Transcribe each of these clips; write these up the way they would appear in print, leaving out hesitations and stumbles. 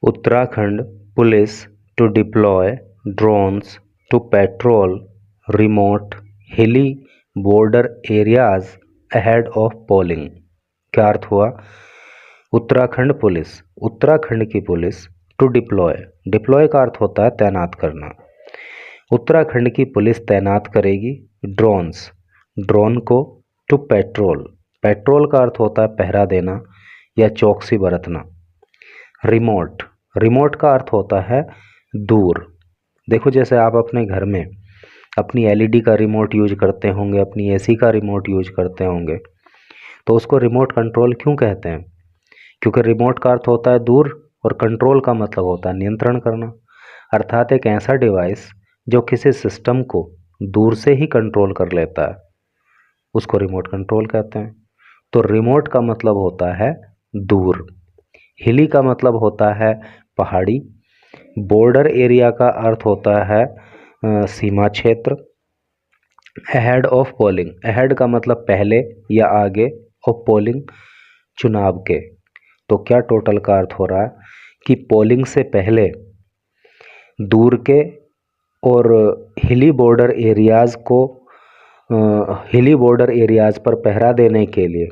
Uttarakhand police to deploy drones to patrol remote hilly border areas ahead of polling। क्या अर्थ हुआ? उत्तराखंड की police to deploy का अर्थ होता है तैनात करना। उत्तराखंड की पुलिस तैनात करेगी ड्रोन को टू पेट्रोल का अर्थ होता है पहरा देना या चौकसी बरतना। रिमोट का अर्थ होता है दूर। देखो जैसे आप अपने घर में अपनी एलईडी का रिमोट यूज करते होंगे, अपनी एसी का रिमोट यूज करते होंगे, तो उसको रिमोट कंट्रोल क्यों कहते हैं? क्योंकि रिमोट का अर्थ होता है दूर और कंट्रोल का मतलब होता है नियंत्रण करना, अर्थात एक ऐसा डिवाइस जो किसी सिस्टम को दूर से ही कंट्रोल कर लेता है उसको रिमोट कंट्रोल कहते हैं। तो रिमोट का मतलब होता है दूर, हिली का मतलब होता है पहाड़ी, बॉर्डर एरिया का अर्थ होता है सीमा क्षेत्र, अहेड ऑफ पोलिंग, अहेड का मतलब पहले या आगे, ऑफ पोलिंग चुनाव के। तो क्या टोटल का अर्थ हो रहा है कि पोलिंग से पहले दूर के और हिली बॉर्डर एरियाज़ पर पहरा देने के लिए,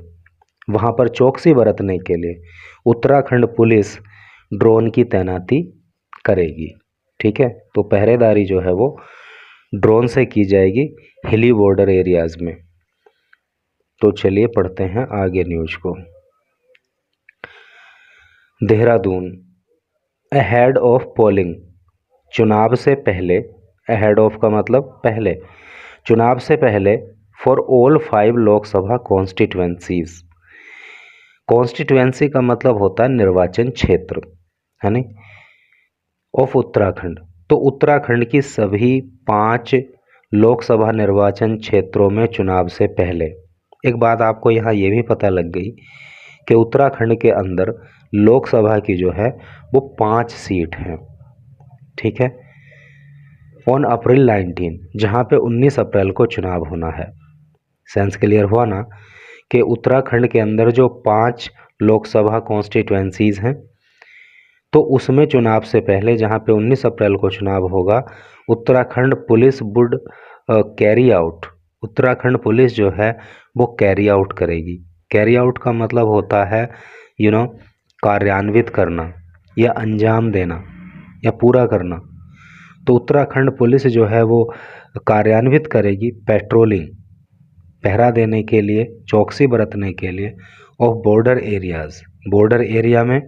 वहाँ पर चौकसी बरतने के लिए उत्तराखंड पुलिस ड्रोन की तैनाती करेगी। ठीक है, तो पहरेदारी जो है वो ड्रोन से की जाएगी हिली बॉर्डर एरियाज़ में। तो चलिए पढ़ते हैं आगे न्यूज को। देहरादून, अहेड ऑफ पोलिंग, चुनाव से पहले, अहेड ऑफ का मतलब पहले, चुनाव से पहले for all 5 Lok Sabha constituencies. Constituency का मतलब होता है निर्वाचन क्षेत्र, है नहीं, ऑफ उत्तराखंड। तो उत्तराखंड की सभी 5 लोकसभा निर्वाचन क्षेत्रों में चुनाव से पहले, एक बात आपको यहाँ ये भी पता लग गई कि उत्तराखंड के अंदर लोकसभा की जो है वो 5 सीट हैं। ठीक है, ऑन अप्रैल 19, जहाँ पे 19 अप्रैल को चुनाव होना है। सेंस क्लियर हुआ ना कि उत्तराखंड के अंदर जो 5 लोकसभा कॉन्स्टिट्यूएंसीज हैं, तो उसमें चुनाव से पहले जहाँ पे 19 अप्रैल को चुनाव होगा, Uttarakhand police would carry out, Uttarakhand police जो है वो कैरी आउट करेगी। कैरी आउट का मतलब होता है कार्यान्वित करना या अंजाम देना या पूरा करना। तो उत्तराखंड पुलिस जो है वो कार्यान्वित करेगी पेट्रोलिंग, पहरा देने के लिए, चौकसी बरतने के लिए, of border areas, border area में,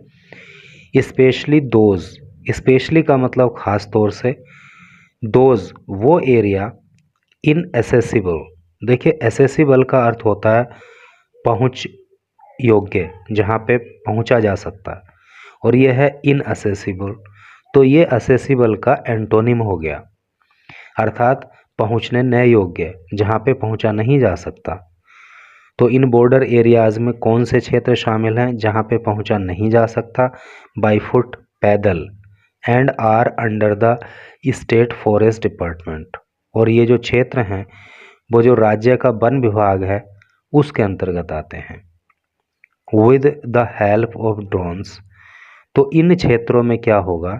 स्पेशली दोज, स्पेशली का मतलब ख़ास तौर से, दोज वो एरिया, इनएसेसिबल, देखिए एसेसिबल का अर्थ होता है पहुँच योग्य, जहाँ पे पहुँचा जा सकता है, और ये है इनएसेसिबल। तो ये असेसिबल का एंटोनिम हो गया, अर्थात पहुँचने न योग्य, जहाँ पे पहुँचा नहीं जा सकता। तो इन बॉर्डर एरियाज़ में कौन से क्षेत्र शामिल हैं जहाँ पे पहुँचा नहीं जा सकता? बाई फुट, पैदल, and are under the state forest department, और ये जो क्षेत्र हैं वो जो राज्य का वन विभाग है उसके अंतर्गत आते हैं। With the help of drones, तो इन क्षेत्रों में क्या होगा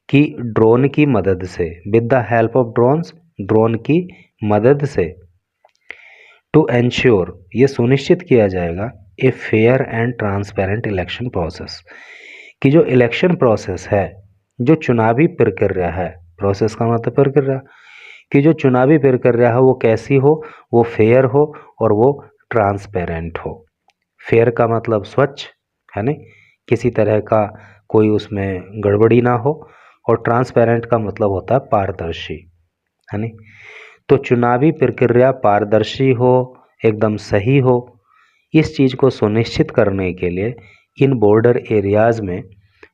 कि ड्रोन की मदद से, with the help of drones, drone की मदद से, टू एंश्योर, ये सुनिश्चित किया जाएगा, a fair and transparent election process, कि जो इलेक्शन प्रोसेस है, जो चुनावी प्रक्रिया है, प्रोसेस का मतलब प्रक्रिया, कि जो चुनावी प्रक्रिया है वो कैसी हो, वो फेयर हो और वो ट्रांसपेरेंट हो। फेयर का मतलब स्वच्छ, है नहीं, किसी तरह का कोई उसमें गड़बड़ी ना हो, और ट्रांसपेरेंट का मतलब होता है पारदर्शी, है नहीं। तो चुनावी प्रक्रिया पारदर्शी हो, एकदम सही हो, इस चीज़ को सुनिश्चित करने के लिए इन बॉर्डर एरियाज़ में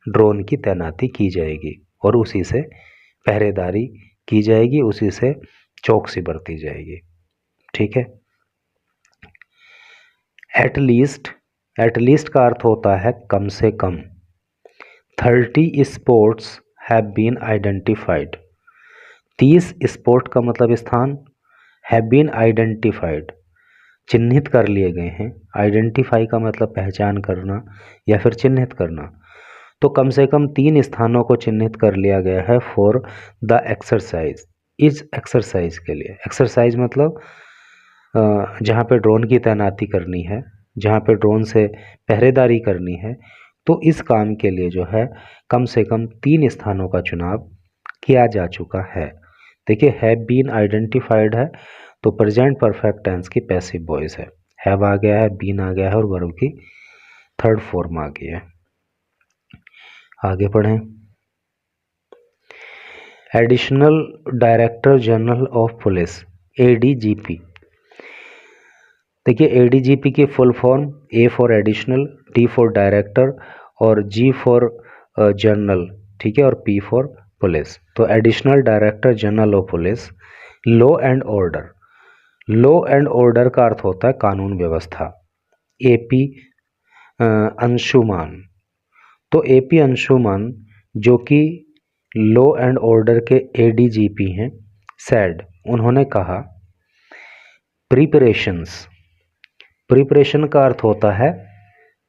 ड्रोन की तैनाती की जाएगी और उसी से पहरेदारी की जाएगी, उसी से चौकसी बरती जाएगी। ठीक है, एटलीस्ट का अर्थ होता है कम से कम। 30 spots have been identified, 30 spot का मतलब स्थान, हैव बीन आइडेंटिफाइड, चिन्हित कर लिए गए हैं। आइडेंटिफाई का मतलब पहचान करना या फिर चिन्हित करना। तो कम से कम 3 स्थानों को चिन्हित कर लिया गया है फॉर द एक्सरसाइज, इस एक्सरसाइज के लिए। एक्सरसाइज मतलब जहाँ पे ड्रोन की तैनाती करनी है, जहाँ पे ड्रोन से पहरेदारी करनी है, तो इस काम के लिए जो है कम से कम 3 स्थानों का चुनाव किया जा चुका है। देखिए हैव बीन आइडेंटिफाइड है तो प्रेजेंट परफेक्ट टेंस की पैसिव वॉइस है, हैव आ गया है, बीन आ गया है और वर्ब की थर्ड फॉर्म आ गई है। आगे पढ़ें। Additional director general of police, ADGP. देखिए एडीजीपी की full form, A for additional, D for director और जी फॉर जनरल, ठीक है, और पी फॉर पुलिस। तो additional director general of police, law and order. Law and order का अर्थ होता है कानून व्यवस्था। एपी अंशुमान, तो एपी अंशुमान जो कि लॉ एंड ऑर्डर के एडीजीपी हैं, सैड, उन्होंने कहा प्रिपरेशंस, प्रिपरेशन का अर्थ होता है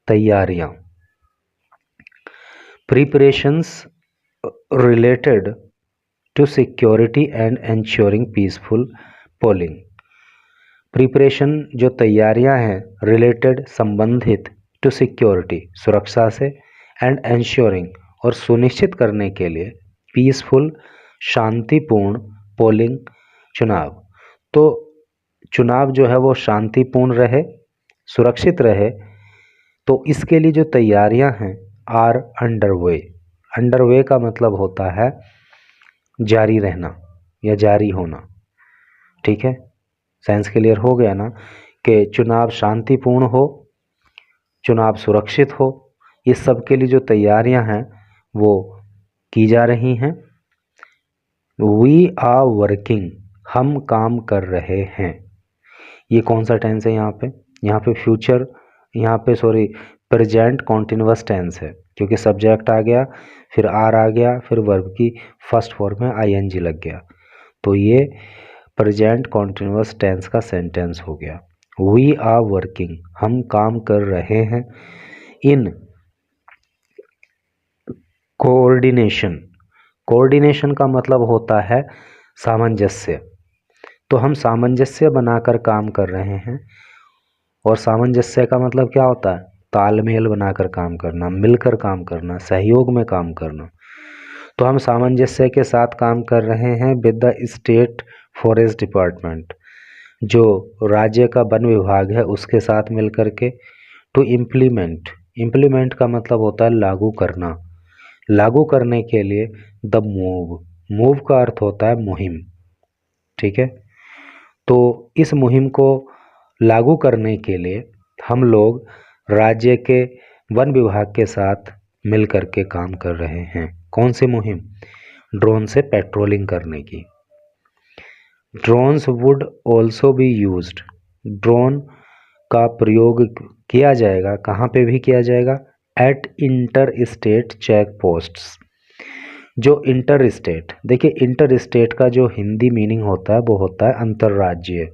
तैयारियां। Preparations related to security and ensuring peaceful polling. Preparation जो तैयारियां हैं, रिलेटेड संबंधित, टू सिक्योरिटी सुरक्षा से, एंड एंश्योरिंग और सुनिश्चित करने के लिए, पीसफुल शांतिपूर्ण, पोलिंग चुनाव। तो चुनाव जो है वो शांतिपूर्ण रहे, सुरक्षित रहे, तो इसके लिए जो तैयारियां हैं आर अंडरवे। अंडरवे का मतलब होता है जारी रहना या जारी होना, ठीक है। साइंस क्लियर हो गया ना कि चुनाव शांतिपूर्ण हो, चुनाव सुरक्षित हो, इस सब के लिए जो तैयारियां हैं वो की जा रही हैं। वी आर वर्किंग, हम काम कर रहे हैं। ये कौन सा टेंस है यहाँ पे? यहाँ पे फ्यूचर, यहाँ पे सॉरी प्रेजेंट कॉन्टिन्यूअस टेंस है, क्योंकि सब्जेक्ट आ गया, फिर आर आ गया, फिर वर्ब की फर्स्ट फॉर्म में आईएनजी लग गया, तो ये प्रेजेंट कॉन्टिन्यूअस टेंस का सेंटेंस हो गया। वी आर वर्किंग, हम काम कर रहे हैं। इन कोऑर्डिनेशन, कोऑर्डिनेशन का मतलब होता है सामंजस्य, तो हम सामंजस्य बनाकर काम कर रहे हैं। और सामंजस्य का मतलब क्या होता है? तालमेल बनाकर काम करना, मिलकर काम करना, सहयोग में काम करना। तो हम सामंजस्य के साथ काम कर रहे हैं with the state forest department, जो राज्य का वन विभाग है उसके साथ मिलकर के। टू इम्प्लीमेंट, इम्प्लीमेंट का मतलब होता है लागू करना, लागू करने के लिए द मूव, मूव का अर्थ होता है मुहिम, ठीक है। तो इस मुहिम को लागू करने के लिए हम लोग राज्य के वन विभाग के साथ मिल कर के काम कर रहे हैं। कौन सी मुहिम? ड्रोन से पेट्रोलिंग करने की। Drones would also be used, drone का प्रयोग किया जाएगा, कहाँ पे भी किया जाएगा? At inter state check posts. जो इंटर स्टेट, देखिए इंटर स्टेट का जो हिंदी मीनिंग होता है वो होता है अंतर्राज्यीय।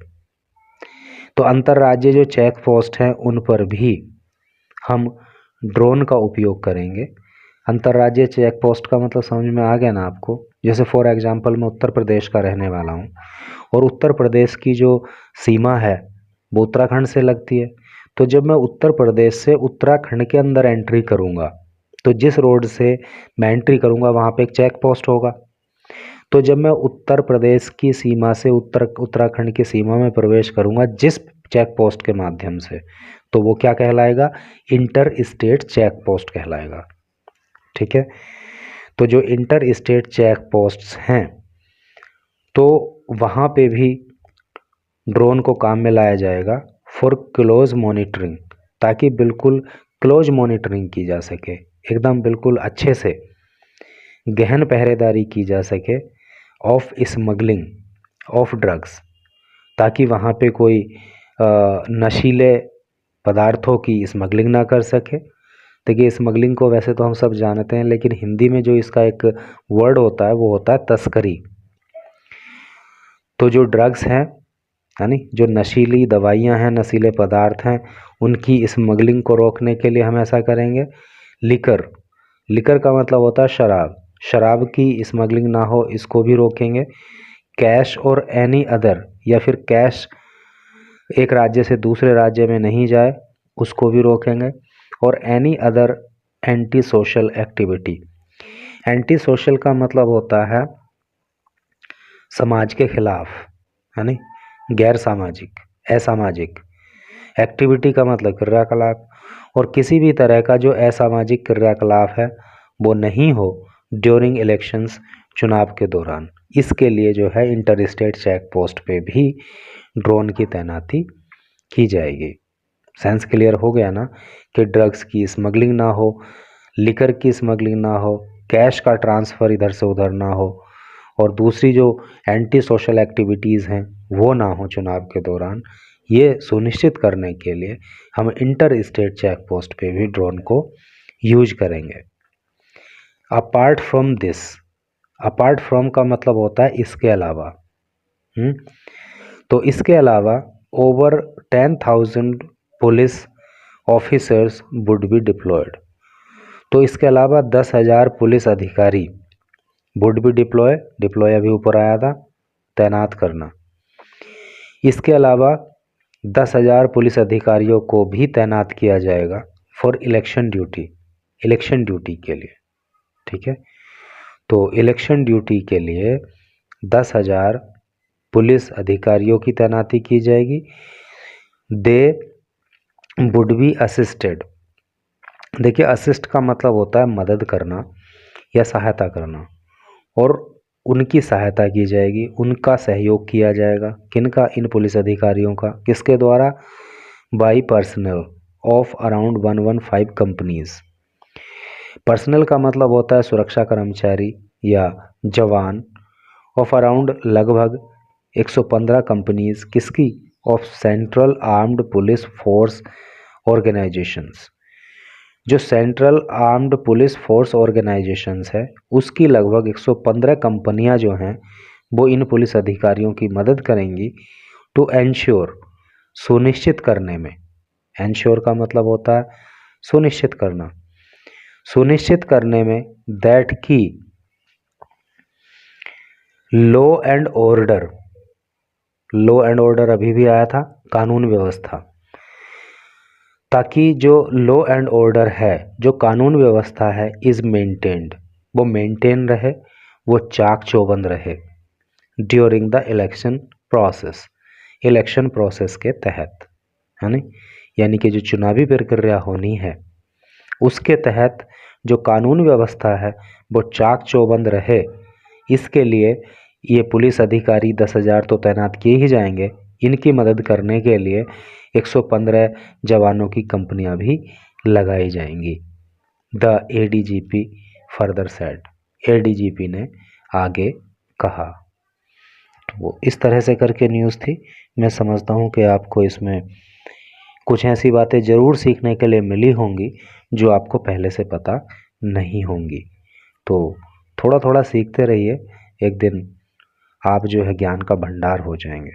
तो अंतर्राज्यीय जो चेक पोस्ट हैं उन पर भी हम ड्रोन का उपयोग करेंगे। अंतर्राज्यीय चेक पोस्ट का मतलब समझ में आ गया ना आपको? जैसे फॉर एग्जांपल मैं उत्तर प्रदेश का रहने वाला हूँ और उत्तर प्रदेश की जो सीमा है वो उत्तराखंड से लगती है। तो जब मैं उत्तर प्रदेश से उत्तराखंड के अंदर एंट्री करूँगा तो जिस रोड से मैं एंट्री करूँगा वहाँ पे एक चेक पोस्ट होगा। तो जब मैं उत्तर प्रदेश की सीमा से उत्तराखंड की सीमा में प्रवेश करूँगा जिस चेक पोस्ट के माध्यम से, तो वो क्या कहलाएगा? इंटर स्टेट चेक पोस्ट कहलाएगा, ठीक है। तो जो इंटर स्टेट चेक पोस्ट्स हैं तो वहाँ पे भी ड्रोन को काम में लाया जाएगा फॉर क्लोज मॉनिटरिंग, ताकि बिल्कुल क्लोज मॉनिटरिंग की जा सके, एकदम बिल्कुल अच्छे से गहन पहरेदारी की जा सके ऑफ स्मगलिंग ऑफ ड्रग्स, ताकि वहाँ पे कोई नशीले पदार्थों की स्मगलिंग ना कर सके। देखिए स्मगलिंग को वैसे तो हम सब जानते हैं, लेकिन हिंदी में जो इसका एक वर्ड होता है वो होता है तस्करी। तो जो ड्रग्स हैं, यानी जो नशीली दवाइयाँ हैं, नशीले पदार्थ हैं, उनकी स्मगलिंग को रोकने के लिए हम ऐसा करेंगे। लिकर, लिकर का मतलब होता है शराब, शराब की स्मगलिंग ना हो इसको भी रोकेंगे। कैश और एनी अदर, या फिर कैश एक राज्य से दूसरे राज्य में नहीं जाए उसको भी रोकेंगे। और any other anti social activity, anti social का मतलब होता है समाज के खिलाफ, है नहीं, गैर सामाजिक, असामाजिक। एक्टिविटी का मतलब क्रियाकलाप, और किसी भी तरह का जो असामाजिक क्रियाकलाप है वो नहीं हो ड्यूरिंग इलेक्शंस, चुनाव के दौरान। इसके लिए जो है इंटर स्टेट चेक पोस्ट पे भी ड्रोन की तैनाती की जाएगी। सेंस क्लियर हो गया ना कि ड्रग्स की स्मगलिंग ना हो, लिकर की स्मगलिंग ना हो, कैश का ट्रांसफ़र इधर से उधर ना हो, और दूसरी जो एंटी सोशल एक्टिविटीज़ हैं वो ना हो चुनाव के दौरान। ये सुनिश्चित करने के लिए हम इंटर स्टेट चेक पोस्ट पे भी ड्रोन को यूज करेंगे। Apart from this, apart from का मतलब होता है इसके अलावा। तो इसके अलावा over 10,000 police officers would be diploid. तो इसके अलावा 10,000 पुलिस अधिकारी वुड बी डिप्लॉय, डिप्लॉय अभी ऊपर आया था, तैनात करना। इसके अलावा 10,000 पुलिस अधिकारियों को भी तैनात किया जाएगा for election duty, election duty के लिए। ठीक है, तो इलेक्शन ड्यूटी के लिए 10,000 पुलिस अधिकारियों की तैनाती की जाएगी। दे वुड बी असिस्टेड, देखिए असिस्ट का मतलब होता है मदद करना या सहायता करना, और उनकी सहायता की जाएगी, उनका सहयोग किया जाएगा। किनका? इन पुलिस अधिकारियों का। किसके द्वारा? By personal of around 115 companies. Personal का मतलब होता है सुरक्षा कर्मचारी या जवान, ऑफ अराउंड लगभग 115 कंपनीज। किसकी? Of central armed police force organisations. जो central armed police force organisations है उसकी लगभग 115 कंपनियां जो हैं वो इन पुलिस अधिकारियों की मदद करेंगी टू एंश्योर, सुनिश्चित करने में। एंश्योर का मतलब होता है सुनिश्चित करना, सुनिश्चित करने में दैट की law and order, law and order अभी भी आया था, कानून व्यवस्था, ताकि जो लॉ एंड ऑर्डर है, जो कानून व्यवस्था है, इज मेंटेन्ड, वो मेंटेन रहे, वो चाक चौबंद रहे during the election process, election process के तहत, है ना। यानी कि जो चुनावी प्रक्रिया होनी है उसके तहत जो कानून व्यवस्था है वो चाक चौबंद रहे। इसके लिए ये पुलिस अधिकारी 10,000 तो तैनात किए ही जाएंगे, इनकी मदद करने के लिए 115 जवानों की कंपनियां भी लगाई जाएंगी। The ADGP further said, ADGP ने आगे कहा। तो वो इस तरह से करके न्यूज़ थी। मैं समझता हूँ कि आपको इसमें कुछ ऐसी बातें ज़रूर सीखने के लिए मिली होंगी जो आपको पहले से पता नहीं होंगी। तो थोड़ा थोड़ा सीखते रहिए, एक दिन आप जो है ज्ञान का भंडार हो जाएंगे।